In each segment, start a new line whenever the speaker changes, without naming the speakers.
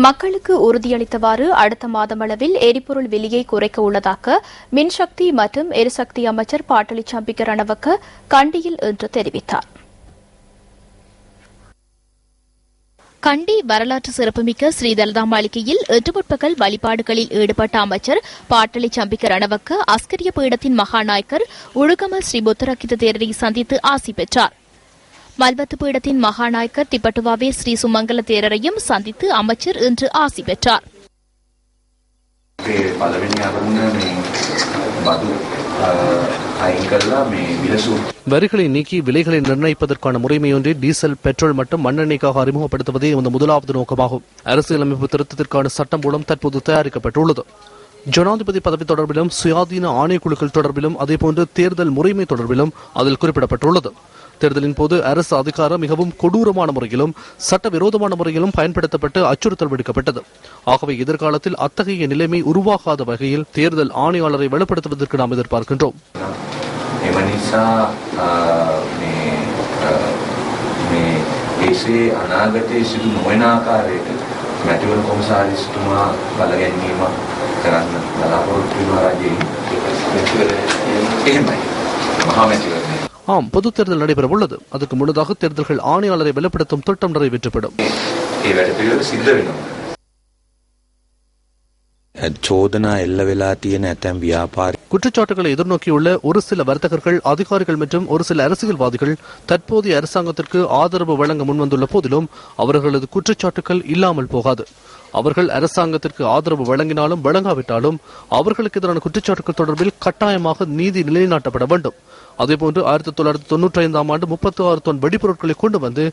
மக்களுக்கு உறுதியளித்தவாறு அடுத்த மாதமளவில் எரிபொருள் விலையை குறைக்க உள்ளதாக மின்சக்தி மற்றும் எரிசக்தி அமைச்சர் பாட்டலி சம்பிக்க ரணவக்க கண்டியில் இன்று தெரிவித்தார். கண்டி வரலாற்று சிறப்புமிக்க ஸ்ரீ தலதா மாளிகையில் 8 முற்பகல் வழிபாடுகளில் ஈடுபட்ட அமைச்சர் பாட்டலி சம்பிக்க ரணவக்க அஸ்கரிய பீடத்தின் மகாநாயக்கர் உழுகம ஸ்ரீ புத்தரக்கித தேரரை சந்தித்து ஆசி பெற்றார். மல்வத்து பீடத்தின் மகாநாயக்கர் திப்பட்டுவாவே ஸ்ரீ சுமங்கல தேரரையும் சந்தித்து அமைச்சர் இன்று ஆசி பெற்றார்.
வரிகளை நீக்கி விலைகளை நிர்ணயிப்பதற்கான முறைமையொன்றை டீசல், பெட்ரோல் மற்றும் மண்ணெண்ணெய்க்காக அறிமுகப்படுத்துவதே இந்த முதலாவது நோக்கமாகும். அரசியலமைப்பு திருத்தத்திற்கான சட்டம் மூலம் தற்போது தயாரிக்கப்பட்டுள்ளது. ஜனாதிபதி பதவி தொடர்பிலும் சுயாதீன ஆணைக்குழுக்கள் தொடர்பிலும் அதேபோன்று தேர்தல் முறைமை தொடர்பிலும் அதில் குறிப்பிடப்பட்டுள்ளது. தேர்தலின் போது அரசு அதிகாரம் மிகவும் கொடூரமான முறையிலும் சட்டவிரோதமான முறையிலும் பயன்படுத்தப்பட்டு அச்சுறுத்தல் விடுக்கப்பட்டது. ஆகவே எதிர்காலத்தில் அத்தகைய நிலைமை உருவாகாத வகையில் தேர்தல் ஆணையாளரை வலுப்படுத்துவதற்கு நாம் எதிர்பார்க்கின்றோம். ஆம், பொது தேர்தல் நடைபெற உள்ளது. அதற்கு முன்னதாக தேர்தல்கள் ஆணையாளரை பலப்படுத்தும் திட்டம் நிறைவேற்றப்படும். குற்றச்சாட்டுகளை எதிர்நோக்கியுள்ள ஒரு சில வர்த்தகர்கள், அதிகாரிகள் மற்றும் ஒரு சில அரசியல்வாதிகள் தற்போதைய அரசாங்கத்திற்கு ஆதரவு வழங்க முன்வந்துள்ள போதிலும் அவர்களது குற்றச்சாட்டுகள் இல்லாமல் போகாது. அவர்கள் அரசாங்கத்திற்கு ஆதரவு வழங்கினாலும் வழங்காவிட்டாலும் அவர்களுக்கு எதிரான குற்றச்சாட்டுகள் தொடர்பில் கட்டாயமாக நீதி நிலைநாட்டப்பட வேண்டும். அதேபோன்று 1995 ஆண்டு 36 தொன் வெடிப்பொருட்களை கொண்டு வந்து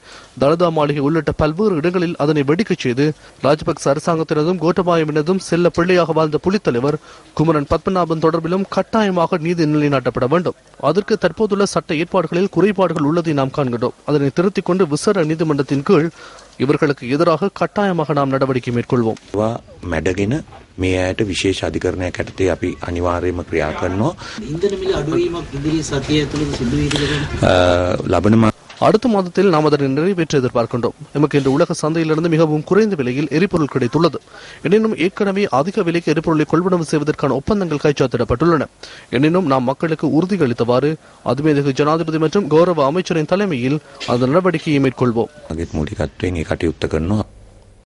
தலதா மாளிகை உள்ளிட்ட பல்வேறு இடங்களில் அதனை வெடிக்கச் செய்து ராஜபக்ச அரசாங்கத்தினதும் கோட்டபாயவினதும் செல்ல பிள்ளையாக வாழ்ந்த புலித்தலைவர் குமரன் பத்மநாபன் தொடர்பிலும் கட்டாயமாக நீதி நிலைநாட்டப்பட வேண்டும். அதற்கு தற்போதுள்ள சட்ட ஏற்பாடுகளில் குறைபாடுகள் உள்ளதை நாம் காண்கிறோம். அதனை திருத்திக் கொண்டு விசாரணை நீதிமன்றத்தின் கீழ் இவர்களுக்கு எதிராக கட்டாயமாக நாம் நடவடிக்கை மேற்கொள்வோம்.
මේ අයට විශේෂ අධිකරණයක් යටතේ අපි අනිවාර්යයෙන්ම ක්‍රියා කරනවා. ඉන්ධන මිල අඩුවීමක් ඉදිරි සතිය ඇතුළත සිදු වෙයිද? ලබන
அடுத்த மாதத்தில் நாம் அதனை நிறைவேற்ற எதிர்பார்க்கின்றோம். நமக்கு இன்று உலக சந்தையிலிருந்து மிகவும் குறைந்த விலையில் எரிபொருள் கிடைத்துள்ளது. எனினும் ஏற்கனவே அதிக விலைக்கு எரிபொருளை கொள்வனவு செய்வதற்கான ஒப்பந்தங்கள் கைச்சாத்திடப்பட்டுள்ளன. எனினும் நாம் மக்களுக்கு உறுதியளித்தவாறு அதுமேதகு ஜனாதிபதி மற்றும் கௌரவ அமைச்சரின் தலைமையில் அந்த நடவடிக்கையை மேற்கொள்வோம்.